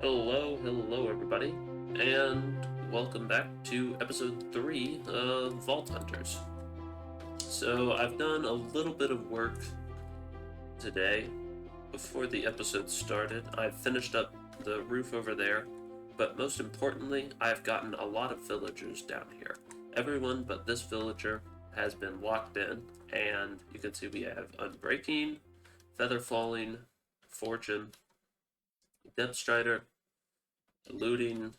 Hello everybody, and welcome back to episode 3 of Vault Hunters. So I've done a little bit of work today. Before the episode started, I've finished up the roof over there, but most importantly, I've gotten a lot of villagers down here. Everyone but this villager has been locked in, and you can see we have Unbreaking, Feather Falling, Fortune, Depth Strider, Looting,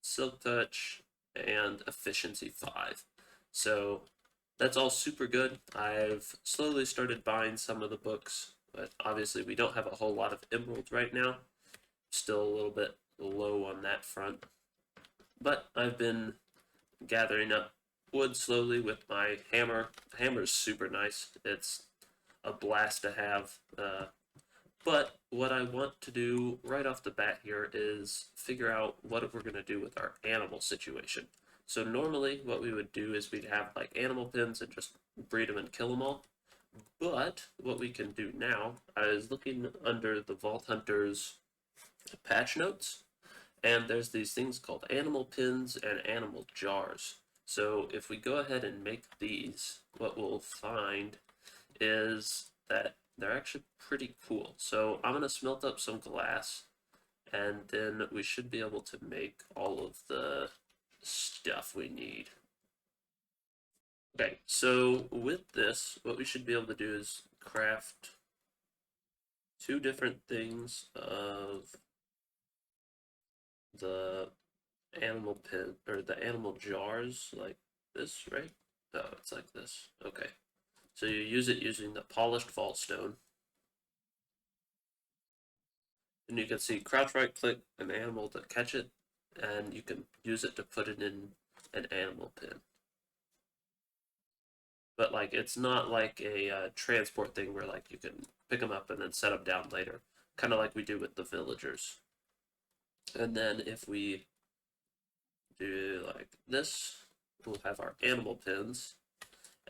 Silk Touch, and Efficiency 5. So that's all super good. I've slowly started buying some of the books, but obviously we don't have a whole lot of emeralds right now. Still a little bit low on that front. But I've been gathering up wood slowly with my hammer. The hammer's super nice. It's a blast to have. But what I want to do right off the bat here is figure out what we're going to do with our animal situation. So normally what we would do is we'd have like animal pens and just breed them and kill them all. But what we can do now, I was looking under the Vault Hunters patch notes, and there's these things called animal pins and animal jars. So if we go ahead and make these, what we'll find is that they're actually pretty cool. So I'm going to smelt up some glass, and then we should be able to make all of the stuff we need. Okay, so with this, what we should be able to do is craft two different things of the animal pin, or the animal jars, like this, right? Oh, it's like this. Okay. So you use it using the polished vault stone. And you can see crouch right click an animal to catch it, and you can use it to put it in an animal pin. But like it's not like a transport thing where like you can pick them up and then set them down later, kind of like we do with the villagers. And then if we do like this, we'll have our animal pins.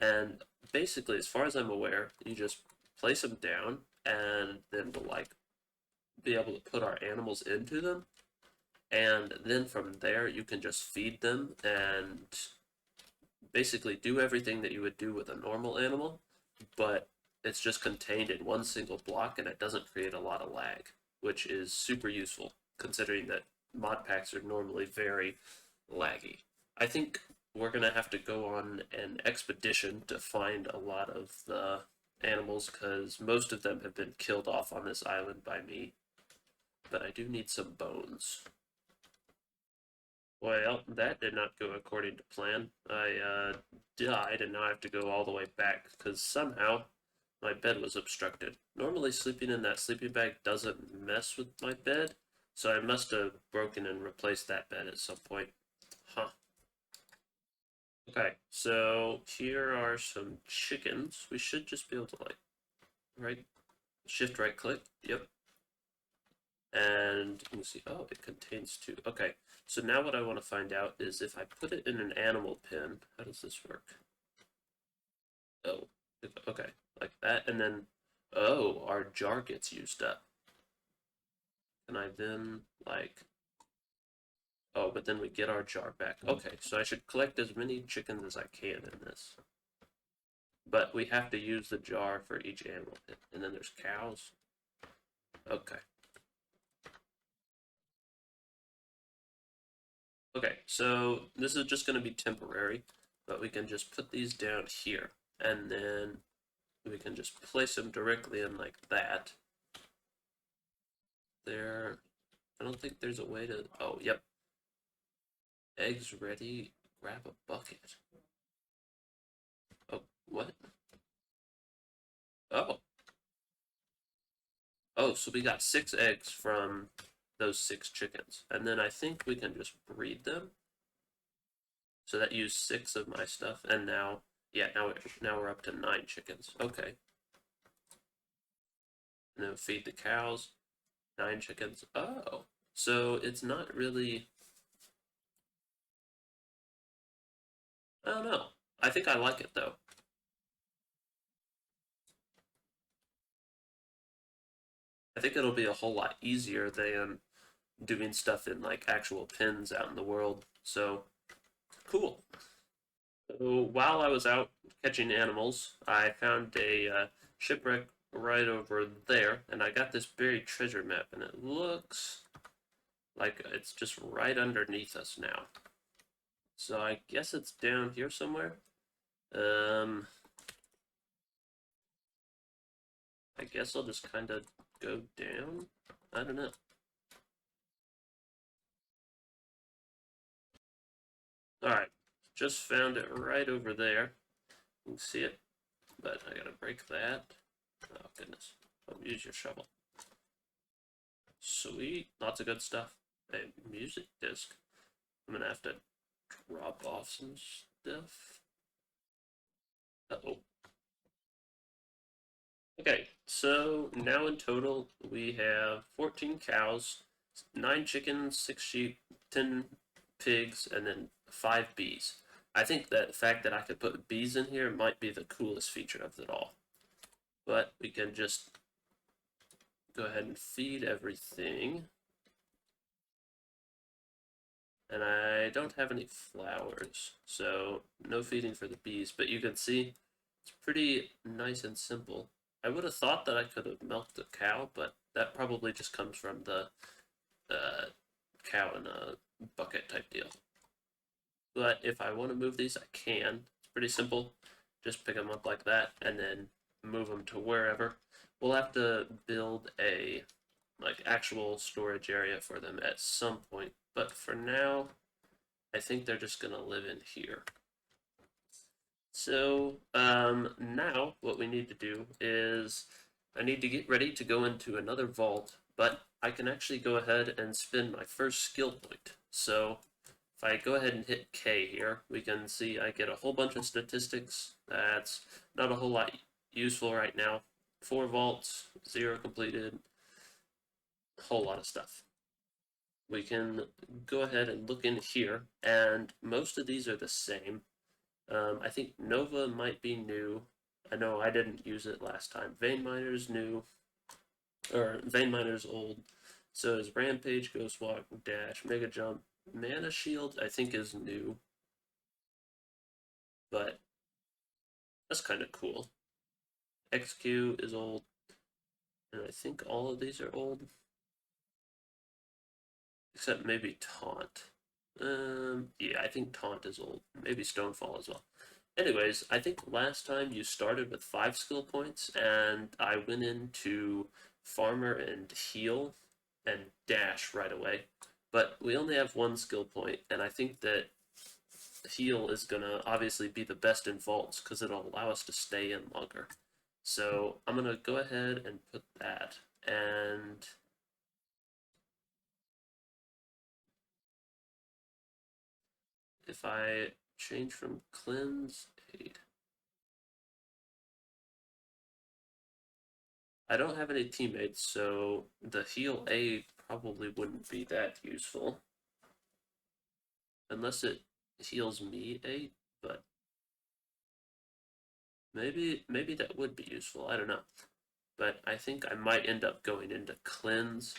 And basically, as far as I'm aware, you just place them down, and then we'll like be able to put our animals into them. And then from there, you can just feed them and basically do everything that you would do with a normal animal, but it's just contained in one single block and it doesn't create a lot of lag, which is super useful considering that mod packs are normally very laggy. I think we're going to have to go on an expedition to find a lot of the animals because most of them have been killed off on this island by me, but I do need some bones. Well, that did not go according to plan. I died, and now I have to go all the way back because somehow my bed was obstructed. Normally, sleeping in that sleeping bag doesn't mess with my bed, so I must have broken and replaced that bed at some point. Huh. Okay, so here are some chickens. We should just be able to, like, shift right click. Yep. And you can see, oh, it contains two. Okay, so now what I want to find out is if I put it in an animal pen, how does this work? Oh, okay, like that, and then, oh, our jar gets used up. And I then, like, oh, but then we get our jar back. Okay, so I should collect as many chickens as I can in this. But we have to use the jar for each animal pen. And then there's cows. Okay. Okay, so this is just going to be temporary, but we can just put these down here, and then we can just place them directly in like that. There, I don't think there's a way to, oh, yep. Eggs ready, grab a bucket. Oh, what? Oh. Oh, so we got 6 eggs from those 6 chickens, and then I think we can just breed them. So that used 6 of my stuff, and now, yeah, now we're up to 9 chickens. Okay. And then feed the cows. 9 chickens. Oh. So it's not really. I don't know. I think I like it though. I think it'll be a whole lot easier than doing stuff in like actual pins out in the world. So cool. So while I was out catching animals, I found a shipwreck right over there, and I got this buried treasure map, and it looks like it's just right underneath us now. So I guess it's down here somewhere. Um, I guess I'll just kind of go down. I don't know. Alright, just found it right over there. You can see it, but I gotta break that. Oh, goodness. Oh, use your shovel. Sweet. Lots of good stuff. A music disc. I'm gonna have to drop off some stuff. Uh-oh. Okay, so now in total we have 14 cows, 9 chickens, 6 sheep, 10 pigs, and then 5 bees. I think that the fact that I could put bees in here might be the coolest feature of it all. But we can just go ahead and feed everything. And I don't have any flowers, so no feeding for the bees. But you can see it's pretty nice and simple. I would have thought that I could have milked the cow, but that probably just comes from the cow in a bucket type deal. But if I want to move these, I can. It's pretty simple. Just pick them up like that and then move them to wherever. We'll have to build a like actual storage area for them at some point, but for now I think they're just gonna live in here. So now what we need to do is I need to get ready to go into another vault, but I can actually go ahead and spend my first skill point. So if I go ahead and hit K here, we can see I get a whole bunch of statistics. That's not a whole lot useful right now. 4 vaults, 0 completed, a whole lot of stuff. We can go ahead and look in here, and most of these are the same. I think Nova might be new. I know I didn't use it last time. Vein Miner's new, or Vein Miner's old. So is Rampage, Ghost Walk, Dash, Mega Jump. Mana Shield, I think, is new, but that's kind of cool. XQ is old, and I think all of these are old, except maybe Taunt. Yeah, I think Taunt is old. Maybe Stonefall as well. Anyways, I think last time you started with 5 skill points, and I went into Farmer and Heal and Dash right away. But we only have 1 skill point, and I think that Heal is going to obviously be the best in Vaults because it'll allow us to stay in longer. So I'm going to go ahead and put that. And if I change from Cleanse, Aid. I don't have any teammates, so the heal A probably wouldn't be that useful. Unless it heals me 8, but maybe that would be useful, I don't know. But I think I might end up going into Cleanse.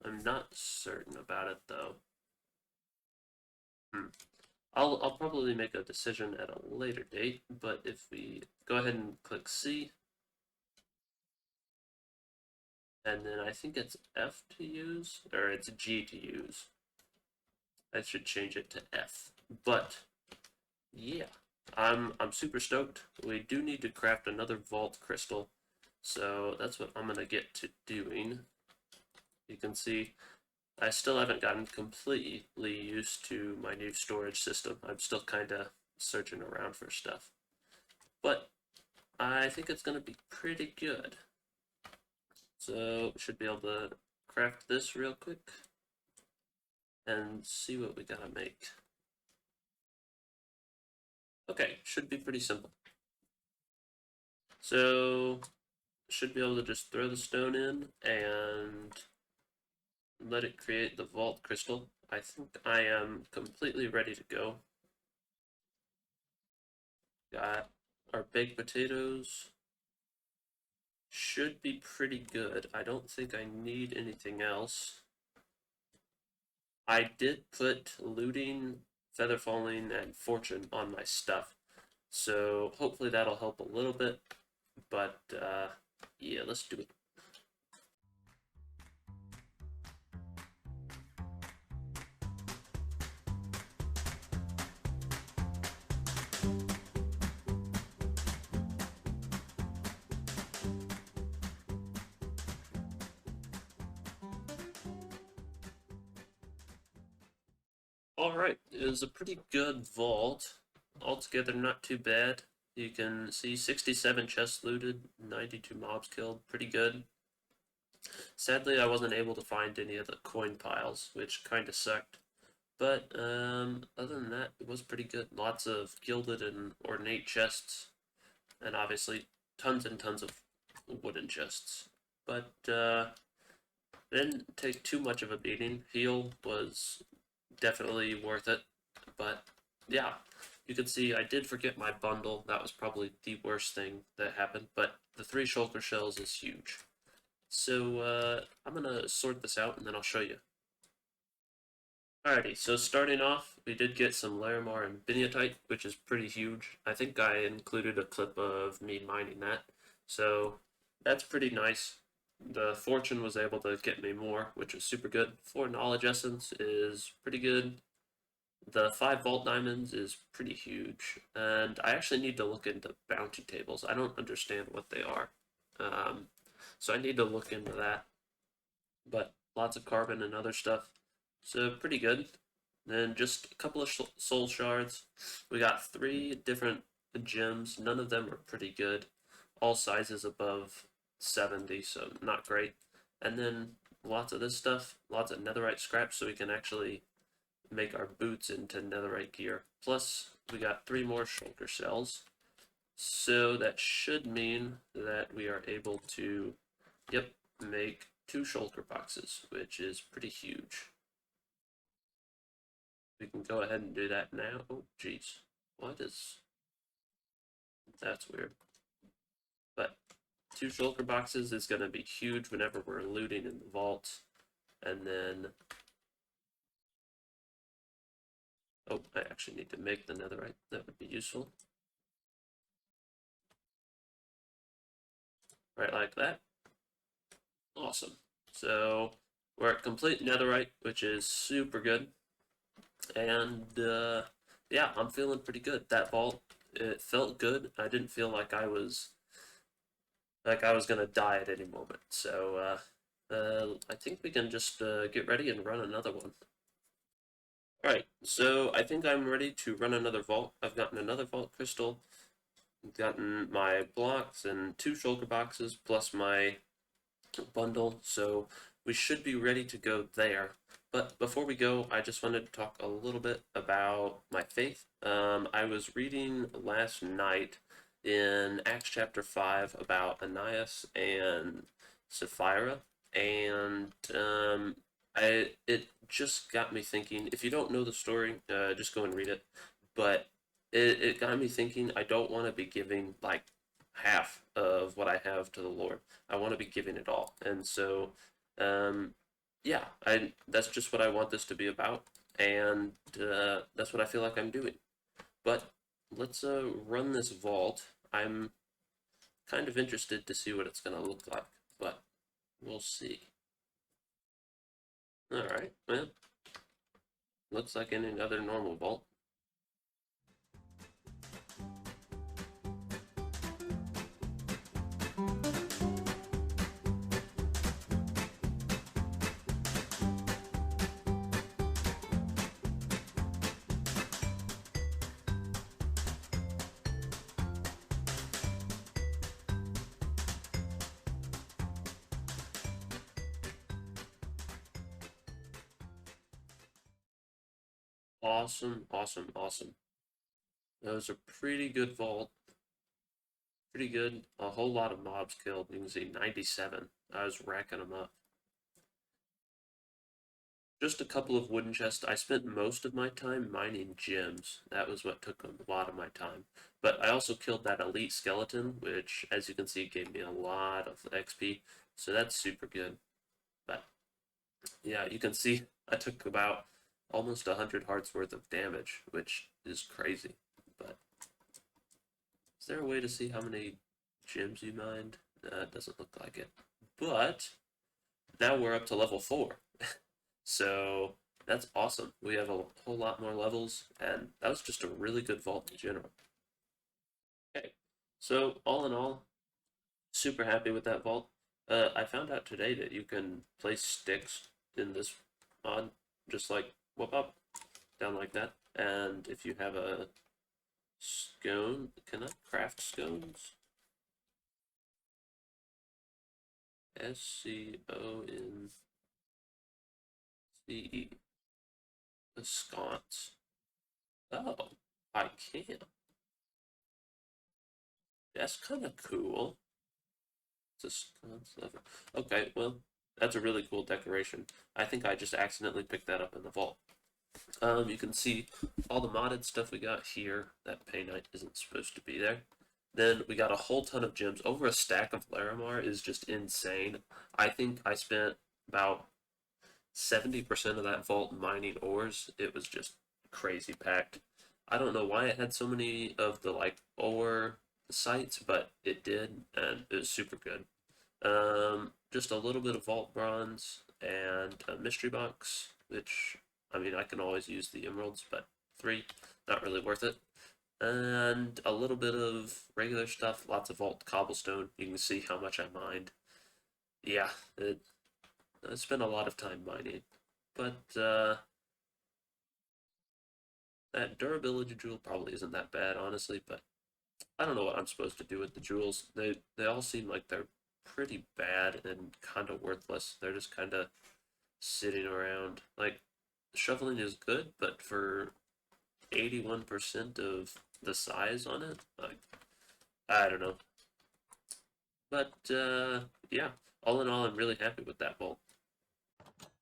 I'm not certain about it though. I'll probably make a decision at a later date, but if we go ahead and click C, and then I think it's F to use, or it's G to use. I should change it to F. But yeah, I'm super stoked. We do need to craft another vault crystal, so that's what I'm gonna get to doing. You can see I still haven't gotten completely used to my new storage system. I'm still kind of searching around for stuff, but I think it's gonna be pretty good. So we should be able to craft this real quick and see what we gotta make. Okay, should be pretty simple. So should be able to just throw the stone in and let it create the vault crystal. I think I am completely ready to go. Got our baked potatoes. Should be pretty good. I don't think I need anything else. I did put looting, feather falling, and fortune on my stuff, so hopefully that'll help a little bit. But yeah, let's do it. All right, it was a pretty good vault. Altogether, not too bad. You can see 67 chests looted, 92 mobs killed. Pretty good. Sadly, I wasn't able to find any of the coin piles, which kind of sucked. But other than that, it was pretty good. Lots of gilded and ornate chests, and obviously tons and tons of wooden chests. But didn't take too much of a beating. Heal was definitely worth it. But yeah, you can see I did forget my bundle. That was probably the worst thing that happened. But the 3 shulker shells is huge. So I'm gonna sort this out and then I'll show you. Alrighty, so starting off, we did get some Larimar and Biniatite, which is pretty huge. I think I included a clip of me mining that, so that's pretty nice. The Fortune was able to get me more, which was super good. 4 Knowledge Essence is pretty good. The 5 Vault Diamonds is pretty huge, and I actually need to look into bounty tables. I don't understand what they are, um, so I need to look into that. But lots of carbon and other stuff. So pretty good. Then just a couple of soul shards. We got 3 different gems. None of them are pretty good. All sizes above 70, so not great. And then lots of this stuff. Lots of netherite scrap, so we can actually make our boots into netherite gear. Plus, we got 3 more shulker cells. So that should mean that we are able to, yep, make 2 shulker boxes, which is pretty huge. We can go ahead and do that now. Oh, jeez. What is... That's weird. But 2 shulker boxes is going to be huge whenever we're looting in the vault. And then... Oh, I actually need to make the netherite. That would be useful. Right like that. Awesome. So we're at complete netherite, which is super good. And yeah, I'm feeling pretty good. That vault, it felt good. I didn't feel like I was gonna die at any moment. So I think we can just get ready and run another one. Alright, so I think I'm ready to run another vault. I've gotten another vault crystal, I've gotten my blocks and 2 shulker boxes plus my bundle, so we should be ready to go there. But before we go, I just wanted to talk a little bit about my faith. I was reading last night in Acts chapter 5 about Ananias and Sapphira, and it just got me thinking. If you don't know the story, just go and read it. But it got me thinking. I don't want to be giving like half of what I have to the Lord. I want to be giving it all, and so yeah, I that's just what I want this to be about, and that's what I feel like I'm doing. But let's run this vault. I'm kind of interested to see what it's gonna look like, but we'll see. All right, well, looks like any other normal vault. Awesome, awesome, awesome. That was a pretty good vault. Pretty good. A whole lot of mobs killed. You can see 97. I was racking them up. Just a couple of wooden chests. I spent most of my time mining gems. That was what took a lot of my time. But I also killed that elite skeleton, which, as you can see, gave me a lot of XP. So that's super good. But yeah, you can see I took about almost 100 hearts worth of damage, which is crazy. But is there a way to see how many gems you mined? It doesn't look like it. But now we're up to level 4. So that's awesome. We have a whole lot more levels, and that was just a really good vault in general. Okay, so all in all, super happy with that vault. I found out today that you can place sticks in this mod, just like whoop up, down like that. And if you have a scone, can I craft scones? SCONCE. The sconce. Oh, I can. That's kind of cool. It's a sconce lever. Okay, well, that's a really cool decoration. I think I just accidentally picked that up in the vault. You can see all the modded stuff we got here. That Painite isn't supposed to be there. Then we got a whole ton of gems. Over a stack of Larimar is just insane. I think I spent about 70% of that vault mining ores. It was just crazy packed. I don't know why it had so many of the like ore sites, but it did, and it was super good. Just a little bit of vault bronze and a mystery box, which I mean I can always use the emeralds, but 3, not really worth it. And a little bit of regular stuff, lots of vault cobblestone. You can see how much I mined. Yeah, I spent a lot of time mining, but that durability jewel probably isn't that bad, honestly. But I don't know what I'm supposed to do with the jewels. They all seem like they're pretty bad and kind of worthless. They're just kind of sitting around. Like shoveling is good, but for 81% of the size on it, like I don't know. But yeah, all in all, I'm really happy with that bolt.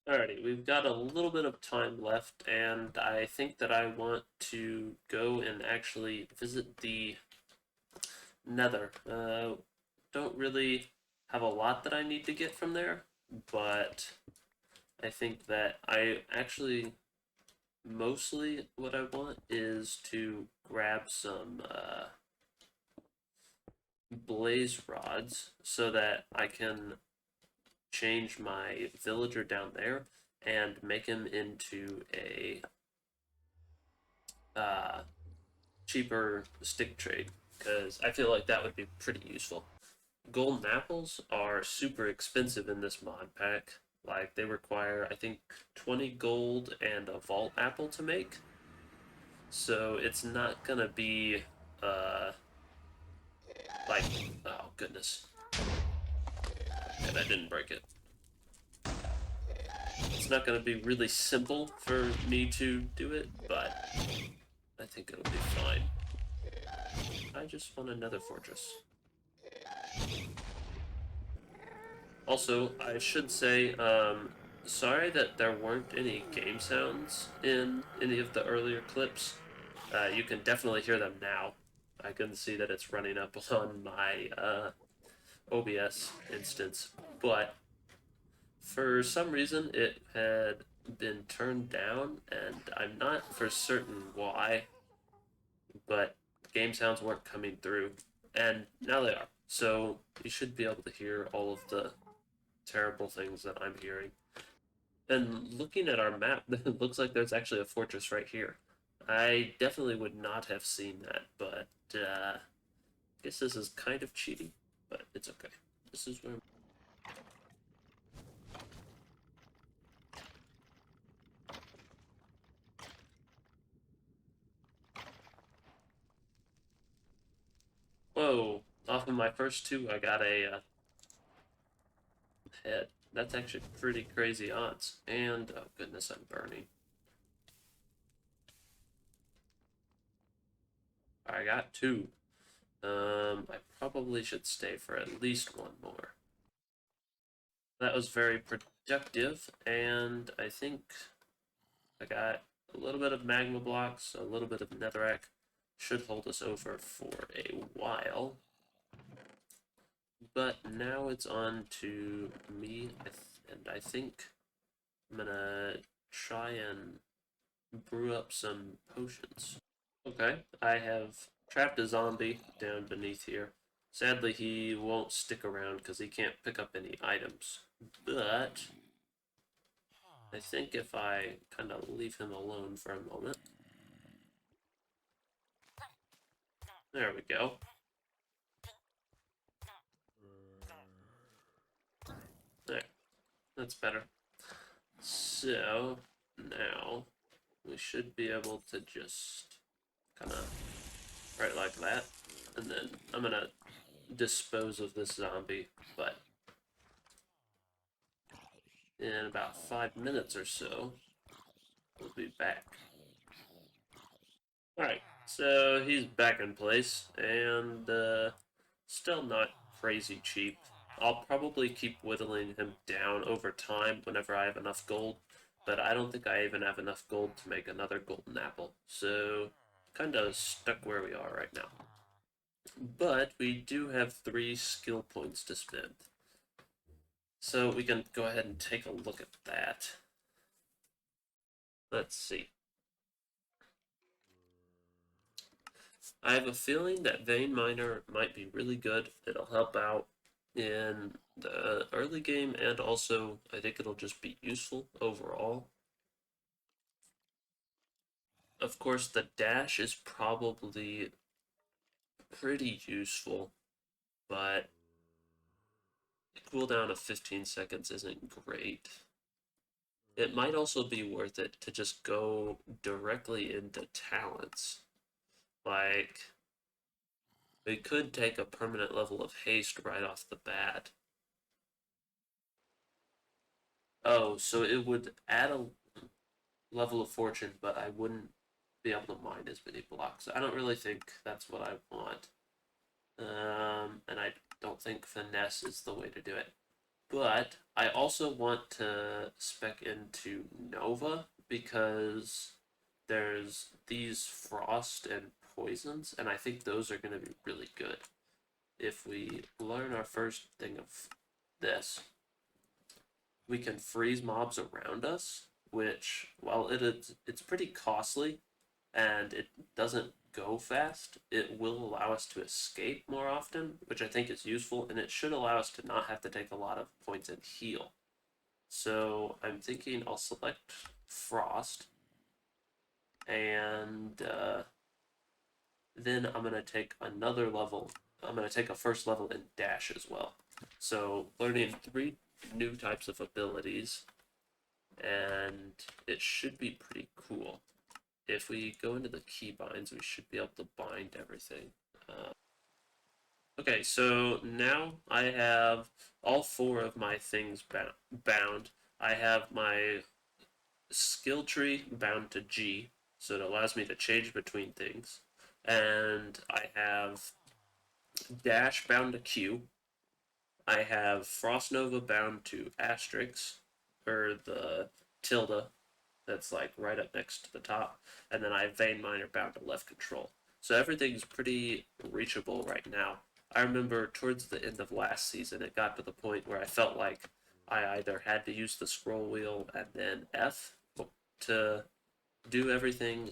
Alrighty, we've got a little bit of time left, and I think that I want to go and actually visit the Nether. Don't really have a lot that I need to get from there, but I think that I actually mostly what I want is to grab some blaze rods so that I can change my villager down there and make him into a uh, cheaper stick trade, because I feel like that would be pretty useful. Golden apples are super expensive in this mod pack. Like, they require, I think, 20 gold and a vault apple to make. So it's not gonna be, uh, like, oh goodness. And I didn't break it. It's not gonna be really simple for me to do it, but I think it'll be fine. I just want another fortress. Also, I should say, sorry that there weren't any game sounds in any of the earlier clips. You can definitely hear them now. I can see that it's running up on my OBS instance, but for some reason it had been turned down, and I'm not for certain why, but game sounds weren't coming through, and now they are. So you should be able to hear all of the terrible things that I'm hearing. And looking at our map, it looks like there's actually a fortress right here. I definitely would not have seen that, but I guess this is kind of cheating, but it's okay. This is where. Whoa! Off of my first 2, I got a head. That's actually pretty crazy odds. And oh goodness, I'm burning. I got 2. I probably should stay for at least 1 more. That was very productive, and I think I got a little bit of magma blocks, a little bit of netherrack. Should hold us over for a while. But now it's on to me, and I think I'm gonna try and brew up some potions. Okay, I have trapped a zombie down beneath here. Sadly, he won't stick around because he can't pick up any items. But I think if I kind of leave him alone for a moment. There we go. There, that's better. So now we should be able to just kind of right like that. And then I'm going to dispose of this zombie, but in about 5 minutes or so, we'll be back. Alright, so he's back in place, and still not crazy cheap. I'll probably keep whittling him down over time whenever I have enough gold, but I don't think I even have enough gold to make another golden apple, so kind of stuck where we are right now. But we do have 3 skill points to spend. So we can go ahead and take a look at that. Let's see. I have a feeling that Vein Miner might be really good. It'll help out in the early game, and also I think it'll just be useful overall. Of course, the dash is probably pretty useful, but the cooldown of 15 seconds isn't great. It might also be worth it to just go directly into talents. Like, we could take a permanent level of haste right off the bat. Oh, so it would add a level of fortune, but I wouldn't be able to mine as many blocks. I don't really think that's what I want. And I don't think finesse is the way to do it. But I also want to spec into Nova because there's these frost and poisons, and I think those are going to be really good. If we learn our first thing of this, we can freeze mobs around us, which, while it's pretty costly and it doesn't go fast, it will allow us to escape more often, which I think is useful, and it should allow us to not have to take a lot of points and heal. So I'm thinking I'll select Frost, and then I'm going to take another level. I'm going to take a first level in Dash as well. So learning 3 new types of abilities, and it should be pretty cool. If we go into the keybinds, we should be able to bind everything. Okay, so now I have all 4 of my things bound. I have my skill tree bound to G, so it allows me to change between things. And I have dash bound to Q. I have Frost Nova bound to asterisk, or the tilde that's like right up next to the top, and then I have Vein Miner bound to left control. So everything's pretty reachable right now. I remember towards the end of last season, it got to the point where I felt like I either had to use the scroll wheel and then F to do everything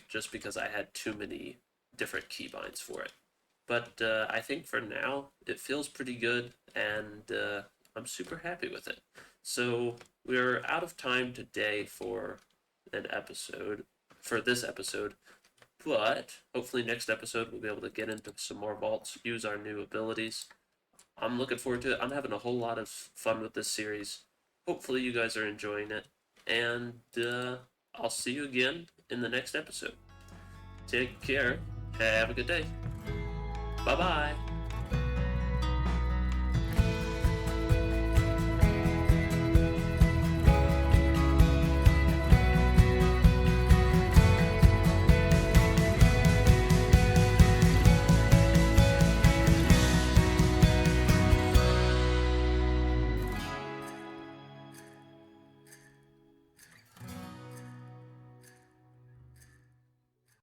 just because I had too many different keybinds for it. But I think for now, it feels pretty good, and I'm super happy with it. So we're out of time today for an episode, for this episode, but hopefully next episode we'll be able to get into some more vaults, use our new abilities. I'm looking forward to it. I'm having a whole lot of fun with this series. Hopefully you guys are enjoying it, and I'll see you again in the next episode. Take care. Have a good day. Bye-bye.